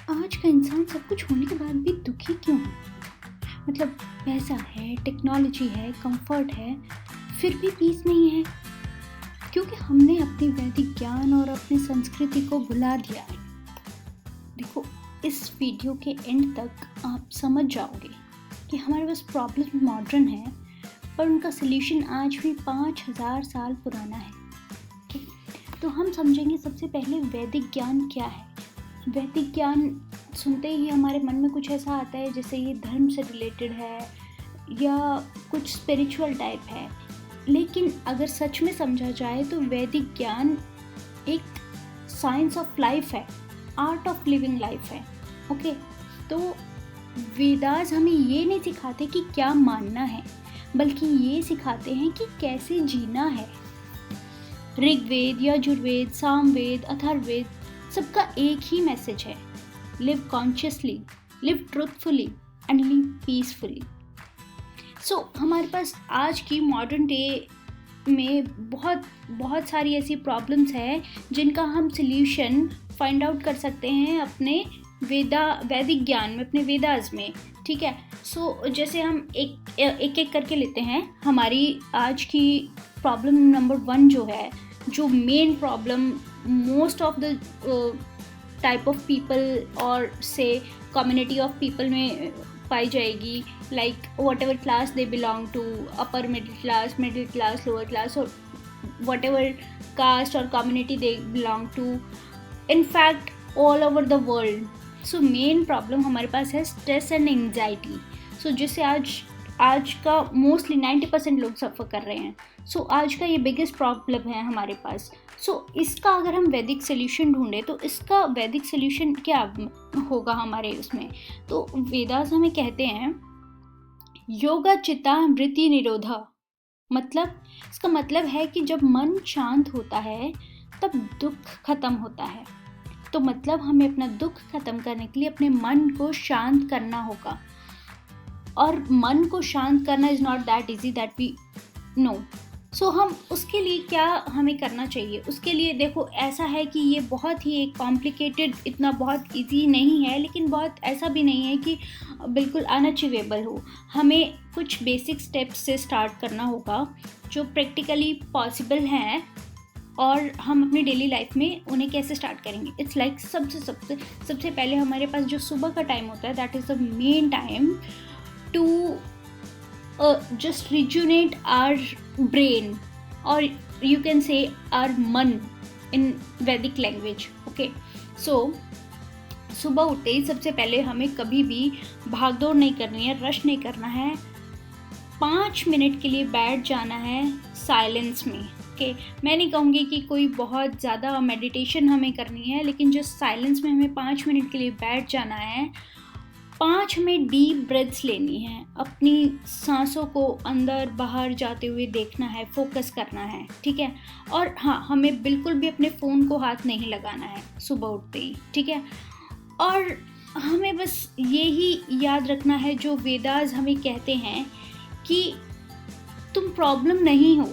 आज का इंसान सब कुछ होने के बाद भी दुखी क्यों है? मतलब पैसा है, टेक्नोलॉजी है, कंफर्ट है, फिर भी पीस नहीं है। क्योंकि हमने अपने वैदिक ज्ञान और अपनी संस्कृति को भुला दिया है। देखो, इस वीडियो के एंड तक आप समझ जाओगे कि हमारे पास प्रॉब्लम मॉडर्न है, पर उनका सल्यूशन आज भी 5000 साल पुराना है। ठीक? तो हम समझेंगे सबसे पहले वैदिक ज्ञान क्या है। वैदिक ज्ञान सुनते ही हमारे मन में कुछ ऐसा आता है जैसे ये धर्म से रिलेटेड है या कुछ स्पिरिचुअल टाइप है, लेकिन अगर सच में समझा जाए तो वैदिक ज्ञान एक साइंस ऑफ लाइफ है, आर्ट ऑफ लिविंग लाइफ है। ओके, तो वेदास हमें ये नहीं सिखाते कि क्या मानना है, बल्कि ये सिखाते हैं कि कैसे जीना है। ऋग्वेद, यजुर्वेद, सामवेद, अथर्ववेद, सबका एक ही मैसेज है: live consciously, live truthfully and live peacefully. So हमारे पास आज की मॉडर्न डे में बहुत सारी ऐसी प्रॉब्लम्स हैं जिनका हम सल्यूशन फाइंड आउट कर सकते हैं अपने वैदिक ज्ञान में, अपने वेदास में। ठीक है, सो जैसे हम एक करके लेते हैं। हमारी आज की प्रॉब्लम नंबर 1 जो है, जो main problem most of the type of people और से कम्युनिटी ऑफ पीपल में पाई जाएगी, like whatever class they belong to, upper middle class, lower class, और वट एवर कास्ट और community they belong to, in fact all over the world. So main problem हमारे पास है stress and anxiety. सो जिससे आज का mostly 90% लोग सफ़र कर रहे हैं। सो आज का ये बिगेस्ट प्रॉब्लम है हमारे पास। सो इसका अगर हम वैदिक सोल्यूशन ढूंढें तो इसका वैदिक सोल्यूशन क्या होगा हमारे उसमें? तो वेदास हमें कहते हैं योगा चित्ता वृत्ति निरोधा। मतलब इसका मतलब है कि जब मन शांत होता है तब दुख खत्म होता है। तो मतलब हमें अपना दुख खत्म करने के लिए अपने मन को शांत करना होगा, और मन को शांत करना is not that easy that we know. So हम उसके लिए क्या हमें करना चाहिए? उसके लिए देखो, ऐसा है कि ये बहुत ही एक कॉम्प्लिकेटेड, इतना बहुत इजी नहीं है, लेकिन बहुत ऐसा भी नहीं है कि बिल्कुल अनअचीवेबल हो। हमें कुछ बेसिक स्टेप्स से स्टार्ट करना होगा जो प्रैक्टिकली पॉसिबल हैं, और हम अपनी डेली लाइफ में उन्हें कैसे स्टार्ट करेंगे। इट्स लाइक सबसे पहले हमारे पास जो सुबह का टाइम होता है, that is the main time to just rejuvenate our brain, or you can say our मन in Vedic language. Okay, so सुबह उठते ही सबसे पहले हमें कभी भी भागदौड़ नहीं करनी है, रश नहीं करना है। 5 मिनट के लिए बैठ जाना है साइलेंस में। ओके, मैं नहीं कहूँगी कि कोई बहुत ज़्यादा मेडिटेशन हमें करनी है, लेकिन जो साइलेंस में हमें 5 मिनट के लिए बैठ जाना है। 5 में डीप ब्रेथ्स लेनी है, अपनी सांसों को अंदर बाहर जाते हुए देखना है, फोकस करना है। ठीक है, और हाँ, हमें बिल्कुल भी अपने फ़ोन को हाथ नहीं लगाना है सुबह उठते ही। ठीक है, और हमें बस यही याद रखना है जो वेदास हमें कहते हैं कि तुम प्रॉब्लम नहीं हो,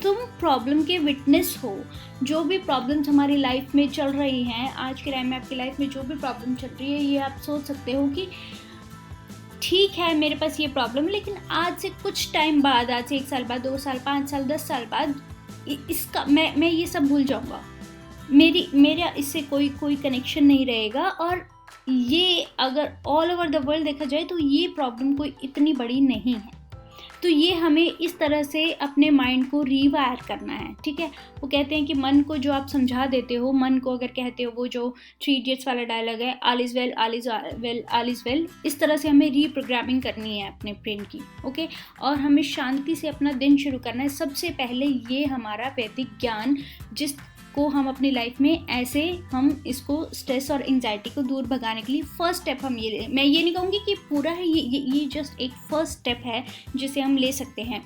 तुम प्रॉब्लम के विटनेस हो। जो भी प्रॉब्लम्स हमारी लाइफ में चल रही हैं, आज के टाइम में आपकी लाइफ में जो भी प्रॉब्लम चल रही है, ये आप सोच सकते हो कि ठीक है मेरे पास ये प्रॉब्लम, लेकिन आज से कुछ टाइम बाद, आज से 1 साल बाद, 2 साल, 5 साल, 10 साल बाद इसका मैं ये सब भूल जाऊँगा। मेरा इससे कोई कनेक्शन नहीं रहेगा। और ये अगर ऑल ओवर द वर्ल्ड देखा जाए तो ये प्रॉब्लम कोई इतनी बड़ी नहीं है। तो ये हमें इस तरह से अपने माइंड को रीवायर करना है। ठीक है, वो कहते हैं कि मन को जो आप समझा देते हो, मन को अगर कहते हो, वो जो 3 इडियट्स वाला डायलॉग है, all is well, all is well, all is well, इस तरह से हमें रीप्रोग्रामिंग करनी है अपने ब्रेन की। ओके, और हमें शांति से अपना दिन शुरू करना है। सबसे पहले ये हमारा वैदिक ज्ञान जिसको हम अपनी लाइफ में ऐसे हम इसको स्ट्रेस और एंग्जाइटी को दूर भगाने के लिए फर्स्ट स्टेप हम मैं ये नहीं कहूँगी कि पूरा है, ये जस्ट एक फर्स्ट स्टेप है जिसे हम ले सकते हैं।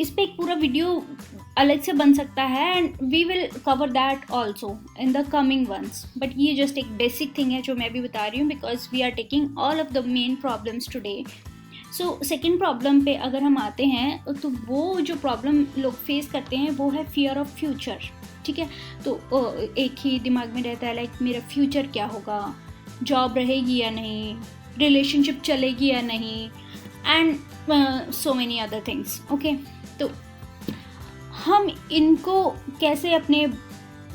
इस पे एक पूरा वीडियो अलग से बन सकता है, and we will cover that also in the coming ones. But ये जस्ट एक बेसिक थिंग है जो मैं भी बता रही हूँ, because we are taking all of the main problems today. So second problem पे अगर हम आते हैं तो वो जो प्रॉब्लम लोग फेस करते हैं वो है फियर ऑफ फ्यूचर। ठीक है। तो एक ही दिमाग में रहता है लाइक मेरा फ्यूचर क्या होगा, जॉब रहेगी या नहीं, रिलेशनशिप चलेगी या नहीं, and so many other things. Okay, तो हम इनको कैसे अपने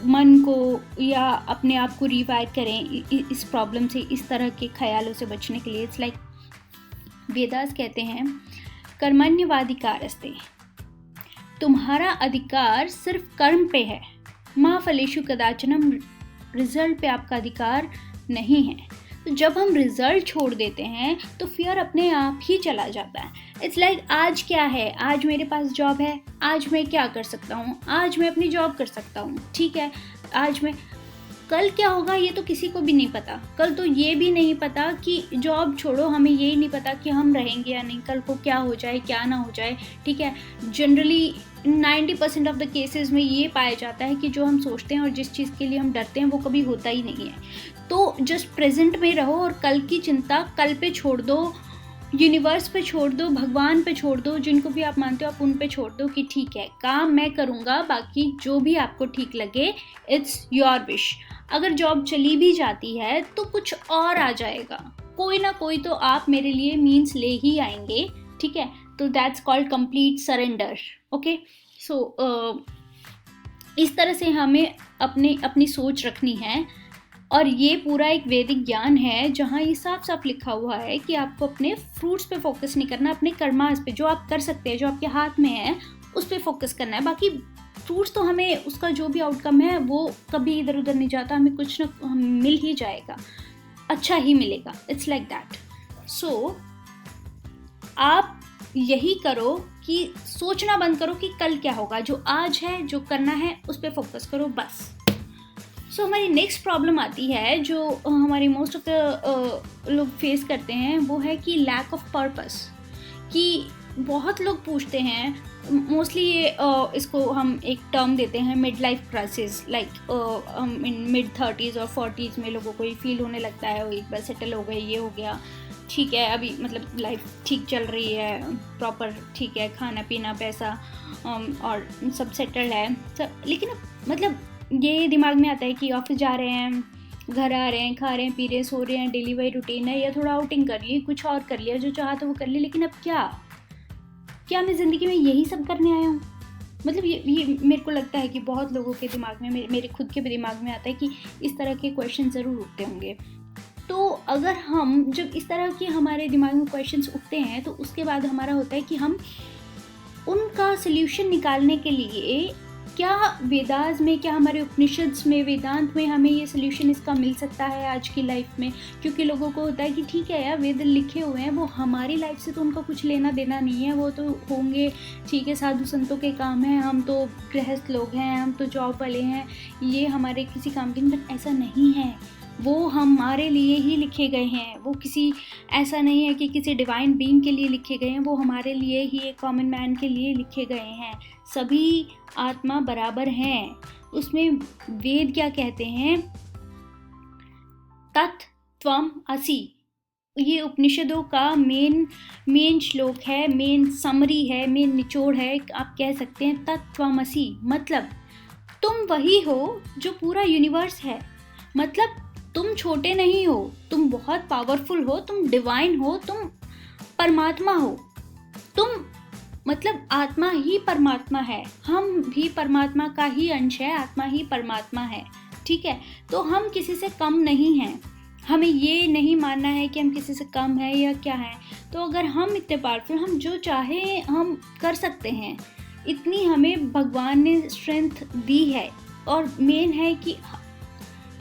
मन को या अपने आप को रिवाइव करें इस प्रॉब्लम से, इस तरह के ख्यालों से बचने के लिए। इट्स लाइक वेदास कहते हैं कर्मण्यवाधिकारस्ते, तुम्हारा अधिकार सिर्फ कर्म पे है, माँ फलेषु कदाचनम, रिजल्ट पे आपका अधिकार नहीं है। तो जब हम रिजल्ट छोड़ देते हैं तो फियर अपने आप ही चला जाता है। इट्स लाइक आज क्या है, आज मेरे पास जॉब है, आज मैं क्या कर सकता हूँ, आज मैं अपनी जॉब कर सकता हूँ, ठीक है, आज मैं, कल क्या होगा ये तो किसी को भी नहीं पता। कल तो ये भी नहीं पता कि जॉब छोड़ो, हमें यही नहीं पता कि हम रहेंगे या नहीं, कल को क्या हो जाए क्या ना हो जाए, ठीक है। जनरली 90% ऑफ द केसेस में ये पाया जाता है कि जो हम सोचते हैं और जिस चीज़ के लिए हम डरते हैं वो कभी होता ही नहीं है। तो जस्ट प्रेजेंट में रहो और कल की चिंता कल पे छोड़ दो, यूनिवर्स पे छोड़ दो, भगवान पे छोड़ दो, जिनको भी आप मानते हो आप उन पे छोड़ दो कि ठीक है काम मैं करूँगा, बाकी जो भी आपको ठीक लगे इट्स योर विश। अगर जॉब चली भी जाती है तो कुछ और आ जाएगा, कोई ना कोई तो आप मेरे लिए मीन्स ले ही आएंगे, ठीक है। तो that's called complete surrender. Okay, so इस तरह से हमें अपनी सोच रखनी है। और ये पूरा एक वैदिक ज्ञान है जहाँ ये साफ साफ लिखा हुआ है कि आपको अपने फ्रूट्स पे फोकस नहीं करना, अपने कर्मास पे, जो आप कर सकते हैं, जो आपके हाथ में है उस पे फोकस करना है। बाकी फ्रूट्स तो हमें उसका जो भी आउटकम है वो कभी इधर उधर नहीं जाता, हमें कुछ ना मिल ही जाएगा, अच्छा ही मिलेगा। It's like that. सो आप यही करो कि सोचना बंद करो कि कल क्या होगा, जो आज है जो करना है उस पर फोकस करो बस। सो हमारी नेक्स्ट प्रॉब्लम आती है जो हमारी मोस्ट ऑफ द लोग फेस करते हैं, वो है कि लैक ऑफ पर्पस। कि बहुत लोग पूछते हैं, मोस्टली ये इसको हम एक टर्म देते हैं mid life crisis, like in mid 30s और 40s में लोगों को ये फील होने लगता है वो एक बार सेटल हो गए, ये हो गया, ठीक है, अभी मतलब लाइफ ठीक चल रही है, प्रॉपर ठीक है, खाना पीना पैसा और सब सेटल है सब, लेकिन मतलब ये दिमाग में आता है कि ऑफिस जा रहे हैं, घर आ रहे हैं, खा रहे हैं, पी रहे हैं, सो रहे हैं, डेली वही रूटीन है, या थोड़ा आउटिंग कर ली, कुछ और कर लिया, जो चाहा तो वो कर लिया, लेकिन अब क्या मैं ज़िंदगी में यही सब करने आया हूँ? मतलब ये मेरे को लगता है कि बहुत लोगों के दिमाग में, मेरे खुद के भी दिमाग में आता है कि इस तरह के क्वेश्चन ज़रूर उठते होंगे। तो अगर हम जब इस तरह के हमारे दिमाग में क्वेश्चंस उठते हैं तो उसके बाद हमारा होता है कि हम उनका सल्यूशन निकालने के लिए क्या वेदास में, क्या हमारे उपनिषद्स में, वेदांत में हमें ये सल्यूशन इसका मिल सकता है आज की लाइफ में। क्योंकि लोगों को होता है कि ठीक है यार, वेद लिखे हुए हैं, वो हमारी लाइफ से तो उनका कुछ लेना देना नहीं है, वो तो होंगे, ठीक है, साधु संतों के काम है, हम तो गृहस्थ लोग हैं, हम तो जॉब वाले हैं, ये हमारे किसी काम के नहीं। बट ऐसा नहीं है, वो हमारे लिए ही लिखे गए हैं, वो किसी, ऐसा नहीं है कि किसी डिवाइन बीइंग के लिए लिखे गए हैं, वो हमारे लिए ही, एक कॉमन मैन के लिए लिखे गए हैं। सभी आत्मा बराबर हैं। उसमें वेद क्या कहते हैं, तत् त्वम असि, ये उपनिषदों का मेन श्लोक है, मेन समरी है, मेन निचोड़ है, आप कह सकते हैं तत् त्वम असि, मतलब तुम वही हो जो पूरा यूनिवर्स है। मतलब तुम छोटे नहीं हो, तुम बहुत पावरफुल हो, तुम डिवाइन हो, तुम परमात्मा हो, तुम मतलब आत्मा ही परमात्मा है, हम भी परमात्मा का ही अंश है, आत्मा ही परमात्मा है, ठीक है। तो हम किसी से कम नहीं हैं, हमें ये नहीं मानना है कि हम किसी से कम है या क्या है। तो अगर हम इतने पावरफुल, हम जो चाहे हम कर सकते हैं, इतनी हमें भगवान ने स्ट्रेंथ दी है। और मेन है कि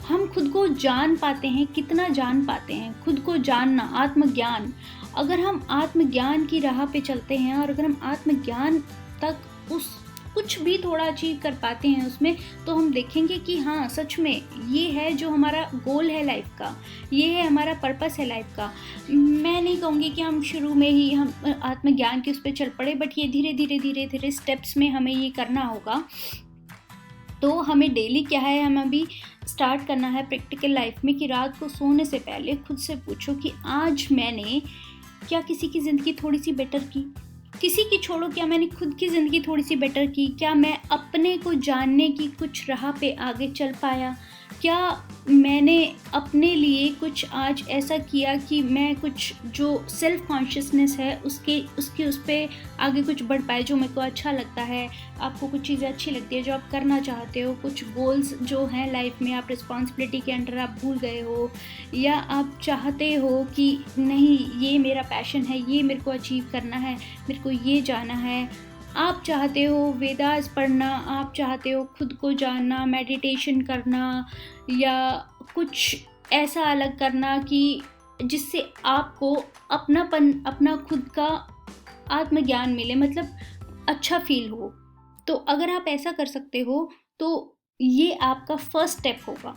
हम खुद को जान पाते हैं, कितना जान पाते हैं खुद को जानना, आत्मज्ञान। अगर हम आत्मज्ञान की राह पे चलते हैं और अगर हम आत्मज्ञान तक उस कुछ भी थोड़ा अचीव कर पाते हैं उसमें, तो हम देखेंगे कि हाँ सच में ये है जो हमारा गोल है लाइफ का, ये है हमारा पर्पस है लाइफ का। मैं नहीं कहूँगी कि हम शुरू में ही हम आत्मज्ञान के उस पर चल पड़े, बट ये धीरे धीरे स्टेप्स में हमें ये करना होगा। तो हमें डेली क्या है, हम अभी स्टार्ट करना है प्रैक्टिकल लाइफ में कि रात को सोने से पहले खुद से पूछो कि आज मैंने क्या किसी की ज़िंदगी थोड़ी सी बेटर की, किसी की छोड़ो, क्या मैंने खुद की ज़िंदगी थोड़ी सी बेटर की? क्या मैं अपने को जानने की कुछ राह पे आगे चल पाया? क्या मैंने अपने लिए कुछ आज ऐसा किया कि मैं कुछ जो सेल्फ कॉन्शियसनेस है उसके उस पे आगे कुछ बढ़ पाए, जो मेरे को अच्छा लगता है? आपको कुछ चीज़ें अच्छी लगती है जो आप करना चाहते हो, कुछ गोल्स जो हैं लाइफ में, आप रिस्पॉन्सिबिलिटी के अंडर आप भूल गए हो, या आप चाहते हो कि नहीं ये मेरा पैशन है, ये मेरे को अचीव करना है, मेरे को ये जाना है। आप चाहते हो वेदास पढ़ना, आप चाहते हो खुद को जानना, मेडिटेशन करना, या कुछ ऐसा अलग करना कि जिससे आपको अपनापन, अपना खुद का आत्मज्ञान मिले, मतलब अच्छा फील हो। तो अगर आप ऐसा कर सकते हो तो ये आपका फर्स्ट स्टेप होगा,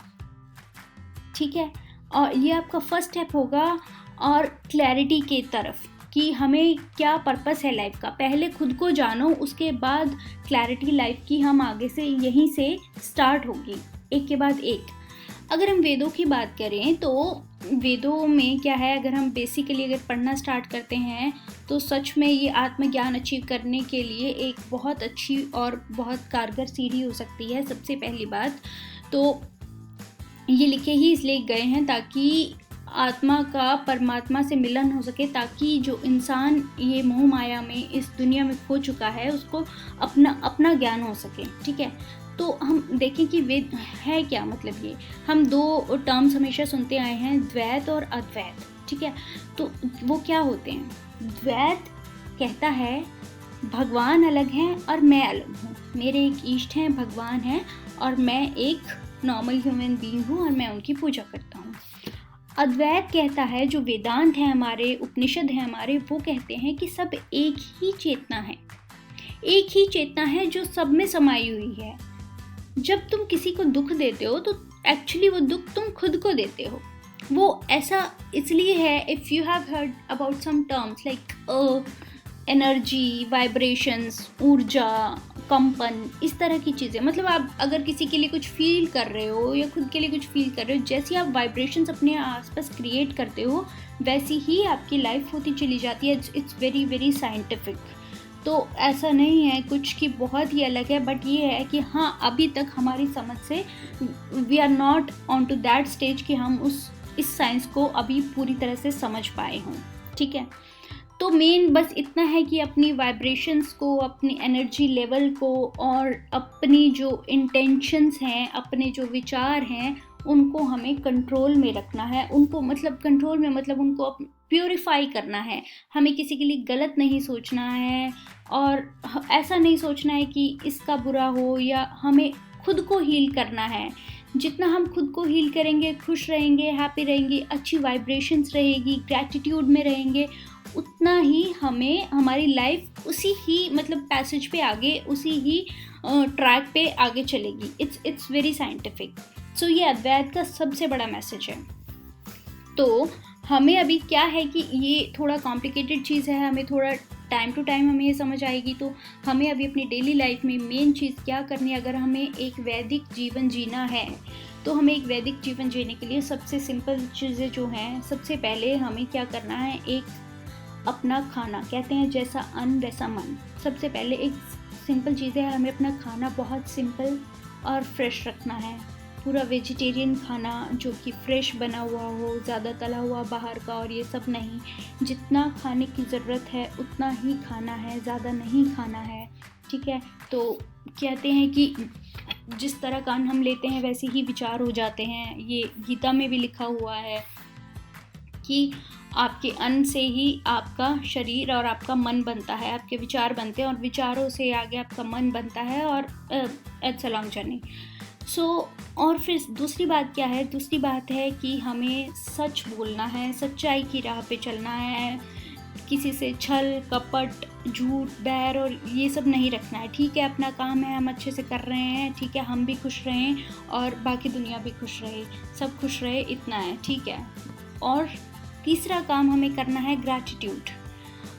ठीक है? और ये आपका फर्स्ट स्टेप होगा और क्लैरिटी की तरफ कि हमें क्या पर्पस है लाइफ का। पहले खुद को जानो, उसके बाद क्लैरिटी लाइफ की हम आगे से यहीं से स्टार्ट होगी, एक के बाद एक। अगर हम वेदों की बात करें तो वेदों में क्या है, अगर हम बेसिकली अगर पढ़ना स्टार्ट करते हैं तो सच में ये आत्मज्ञान अचीव करने के लिए एक बहुत अच्छी और बहुत कारगर सीढ़ी हो सकती है। सबसे पहली बात तो ये लिखे ही इसलिए गए हैं ताकि आत्मा का परमात्मा से मिलन हो सके, ताकि जो इंसान ये मोह माया में इस दुनिया में खो चुका है उसको अपना ज्ञान हो सके, ठीक है? तो हम देखें कि वेद है क्या, मतलब ये हम दो टर्म्स हमेशा सुनते आए हैं, द्वैत और अद्वैत, ठीक है? तो वो क्या होते हैं? द्वैत कहता है भगवान अलग हैं और मैं अलग हूँ, मेरे एक इष्ट हैं, भगवान हैं, और मैं एक नॉर्मल ह्यूमन बीइंग हूँ और मैं उनकी पूजा करता हूँ। अद्वैत कहता है, जो वेदांत है हमारे, उपनिषद है हमारे, वो कहते हैं कि सब एक ही चेतना है, एक ही चेतना है जो सब में समाई हुई है। जब तुम किसी को दुख देते हो तो एक्चुअली वो दुख तुम खुद को देते हो। वो ऐसा इसलिए है, if you have heard about some terms like energy, vibrations, ऊर्जा, कंपन, इस तरह की चीज़ें, मतलब आप अगर किसी के लिए कुछ फील कर रहे हो या खुद के लिए कुछ फील कर रहे हो, जैसी आप वाइब्रेशंस अपने आसपास क्रिएट करते हो वैसी ही आपकी लाइफ होती चली जाती है। It's very very scientific. तो ऐसा नहीं है कुछ कि बहुत ही अलग है, बट ये है कि हाँ, अभी तक हमारी समझ से we are not on to that stage कि हम इस साइंस को अभी पूरी तरह से समझ पाए हों, ठीक है? तो मेन बस इतना है कि अपनी वाइब्रेशंस को, अपनी एनर्जी लेवल को, और अपनी जो इंटेंशंस हैं, अपने जो विचार हैं, उनको हमें कंट्रोल में रखना है। उनको मतलब कंट्रोल में मतलब उनको प्योरीफाई करना है। हमें किसी के लिए गलत नहीं सोचना है, और ऐसा नहीं सोचना है कि इसका बुरा हो, या हमें खुद को हील करना है। जितना हम खुद को हील करेंगे, खुश रहेंगे, हैप्पी रहेंगे, अच्छी वाइब्रेशंस रहेगी, ग्रैटिट्यूड में रहेंगे, उतना ही हमें हमारी लाइफ उसी ही मतलब पैसेज पे आगे, उसी ही ट्रैक पे आगे चलेगी। It's very scientific. सो ये अद्वैत का सबसे बड़ा मैसेज है। तो हमें अभी क्या है कि ये थोड़ा कॉम्प्लिकेटेड चीज़ है, हमें थोड़ा टाइम टू टाइम हमें ये समझ आएगी। तो हमें अभी अपनी डेली लाइफ में मेन चीज़ क्या करनी है, अगर हमें एक वैदिक जीवन जीना है तो हमें एक वैदिक जीवन जीने के लिए सबसे सिंपल चीज़ें जो हैं, सबसे पहले हमें क्या करना है, एक अपना खाना, कहते हैं जैसा अन्न वैसा मन। सबसे पहले एक सिंपल चीज़ है, हमें अपना खाना बहुत सिंपल और फ्रेश रखना है। पूरा वेजिटेरियन खाना जो कि फ्रेश बना हुआ हो, ज़्यादा तला हुआ बाहर का और ये सब नहीं। जितना खाने की ज़रूरत है उतना ही खाना है, ज़्यादा नहीं खाना है, ठीक है? तो कहते हैं कि जिस तरह का अन्न हम लेते हैं वैसे ही विचार हो जाते हैं। ये गीता में भी लिखा हुआ है कि आपके अन्न से ही आपका शरीर और आपका मन बनता है, आपके विचार बनते हैं, और विचारों से आगे आपका मन बनता है, और इट्स अ लॉन्ग जर्नी। और फिर दूसरी बात क्या है? दूसरी बात है कि हमें सच बोलना है, सच्चाई की राह पे चलना है, किसी से छल कपट, झूठ, बैर और ये सब नहीं रखना है, ठीक है? अपना काम है, हम अच्छे से कर रहे हैं, ठीक है? हम भी खुश रहें और बाकी दुनिया भी खुश रहे, सब खुश रहे, इतना है, ठीक है? और तीसरा काम हमें करना है ग्रैटिट्यूड।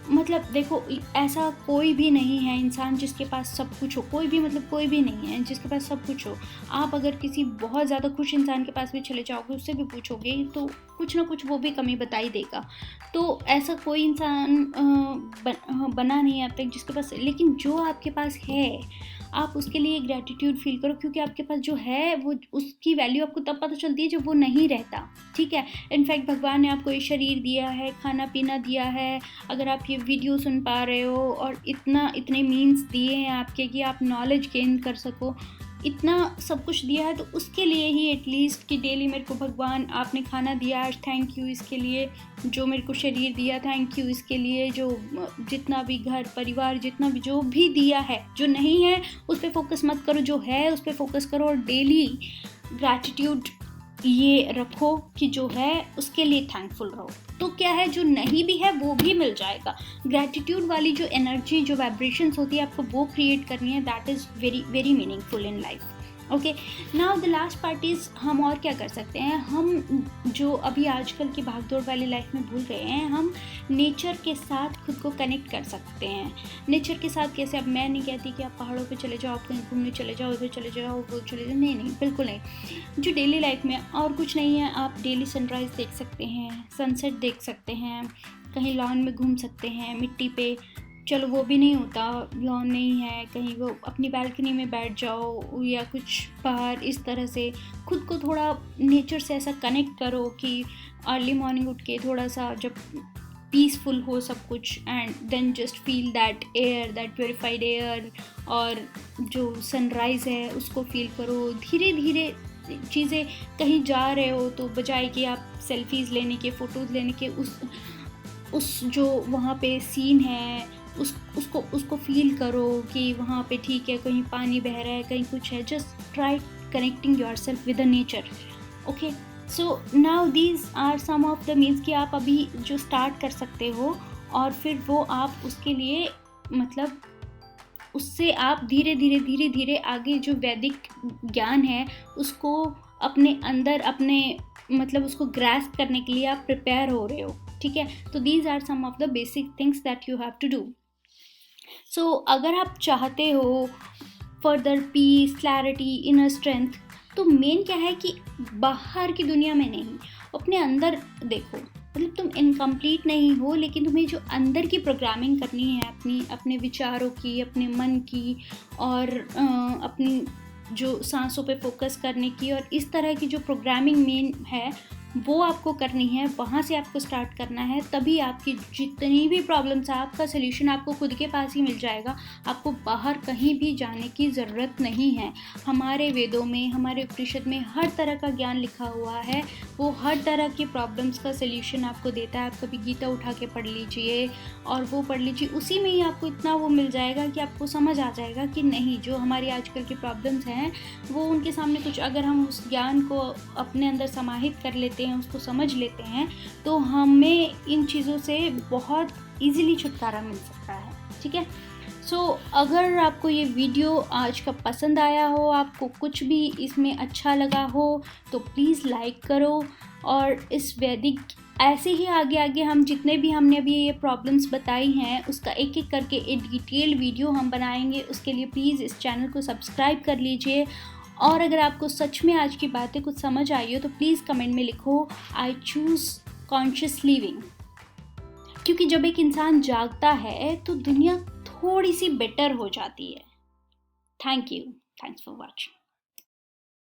मतलब देखो, ऐसा कोई भी नहीं है इंसान जिसके पास सब कुछ हो, कोई भी, मतलब कोई भी नहीं है जिसके पास सब कुछ हो। आप अगर किसी बहुत ज़्यादा खुश इंसान के पास भी चले जाओगे, उससे भी पूछोगे तो कुछ ना कुछ वो भी कमी बता ही देगा। तो ऐसा कोई इंसान बना नहीं है अब तक जिसके पास, लेकिन जो आपके पास है आप उसके लिए ग्रैटिट्यूड फील करो, क्योंकि आपके पास जो है वो, उसकी वैल्यू आपको तब पता चलती है जब वो नहीं रहता, ठीक है। इनफैक्ट भगवान ने आपको ये शरीर दिया है, खाना पीना दिया है, अगर आप ये वीडियो सुन पा रहे हो और इतने मीन्स दिए हैं आपके कि आप नॉलेज गेन कर सको, इतना सब कुछ दिया है, तो उसके लिए ही एटलीस्ट कि डेली मेरे को भगवान आपने खाना दिया आज, थैंक यू इसके लिए। जो मेरे को शरीर दिया, थैंक यू इसके लिए। जो जितना भी घर परिवार, जितना भी जो भी दिया है, जो नहीं है उस पर फोकस मत करो, जो है उस पर फोकस करो, और डेली ग्रैटिट्यूड ये रखो कि जो है उसके लिए थैंकफुल रहो। तो क्या है, जो नहीं भी है वो भी मिल जाएगा। ग्रैटिट्यूड वाली जो एनर्जी, जो वाइब्रेशंस होती है, आपको वो क्रिएट करनी है। That is very very meaningful in life. Okay, now the last part is, हम और क्या कर सकते हैं। हम जो अभी आजकल की भागदौड़ वाली लाइफ में भूल गए हैं, हम नेचर के साथ खुद को कनेक्ट कर सकते हैं। नेचर के साथ कैसे? अब मैं नहीं कहती कि आप पहाड़ों पे चले जाओ, आप कहीं घूमने चले जाओ, इधर चले जाओ, वो चले जाओ, नहीं, बिल्कुल नहीं। जो डेली लाइफ में और कुछ नहीं है, आप डेली सनराइज़ देख सकते हैं, सनसेट देख सकते हैं, कहीं लॉन में घूम सकते हैं, मिट्टी पे, चलो वो भी नहीं होता, लॉन नहीं है, कहीं वो अपनी बालकनी में बैठ जाओ, या कुछ बाहर इस तरह से खुद को थोड़ा नेचर से ऐसा कनेक्ट करो कि अर्ली मॉर्निंग उठ के थोड़ा सा जब पीसफुल हो सब कुछ, and then just feel that air, that purified air, और जो सनराइज़ है उसको फील करो। धीरे धीरे चीज़ें, कहीं जा रहे हो तो बजाय कि आप सेल्फीज़ लेने के, फ़ोटोज़ लेने के, उस जो वहाँ पे सीन है उसको फील करो कि वहाँ पे ठीक है, कहीं पानी बह रहा है, कहीं कुछ है। Just try connecting yourself with the nature. Okay, so now these are some of the means कि आप अभी जो स्टार्ट कर सकते हो, और फिर वो आप उसके लिए, मतलब उससे आप धीरे धीरे आगे जो वैदिक ज्ञान है उसको अपने अंदर, अपने मतलब उसको ग्रैस्प करने के लिए आप प्रिपेयर हो रहे हो, ठीक है। तो these are some of the basic things that you have to do. So अगर आप चाहते हो further peace, clarity, inner strength, तो मेन क्या है कि बाहर की दुनिया में नहीं, अपने अंदर देखो। मतलब तुम इनकम्प्लीट नहीं हो, लेकिन तुम्हें जो अंदर की प्रोग्रामिंग करनी है अपने विचारों की, अपने मन की, और अपनी जो सांसों पे फोकस करने की, और इस तरह की जो प्रोग्रामिंग मेन है वो आपको करनी है। वहाँ से आपको स्टार्ट करना है, तभी आपकी जितनी भी प्रॉब्लम्स है, आपका सल्यूशन आपको खुद के पास ही मिल जाएगा। आपको बाहर कहीं भी जाने की ज़रूरत नहीं है। हमारे वेदों में, हमारे उपनिषद में हर तरह का ज्ञान लिखा हुआ है, वो हर तरह की प्रॉब्लम्स का सल्यूशन आपको देता है। आप कभी गीता उठा के पढ़ लीजिए और वो पढ़ लीजिए, उसी में ही आपको इतना वो मिल जाएगा कि आपको समझ आ जाएगा कि नहीं, जो हमारी आजकल की प्रॉब्लम्स हैं वो उनके सामने कुछ, अगर हम उस ज्ञान को अपने अंदर समाहित कर लेते हैं, उसको समझ लेते हैं, तो हमें इन चीज़ों से बहुत इजीली छुटकारा मिल सकता है, ठीक है। सो अगर आपको ये वीडियो आज का पसंद आया हो, आपको कुछ भी इसमें अच्छा लगा हो, तो प्लीज़ लाइक करो। और इस वैदिक ऐसे ही आगे हम जितने भी हमने अभी ये प्रॉब्लम्स बताई हैं, उसका एक एक करके एक डिटेल वीडियो हम बनाएंगे। उसके लिए प्लीज़ इस चैनल को सब्सक्राइब कर लीजिए। और अगर आपको सच में आज की बातें कुछ समझ आई हो, तो प्लीज़ कमेंट में लिखो, आई चूज़ कॉन्शियस लिविंग। क्योंकि जब एक इंसान जागता है तो दुनिया थोड़ी सी बेटर हो जाती है। Thank you, thanks for watching.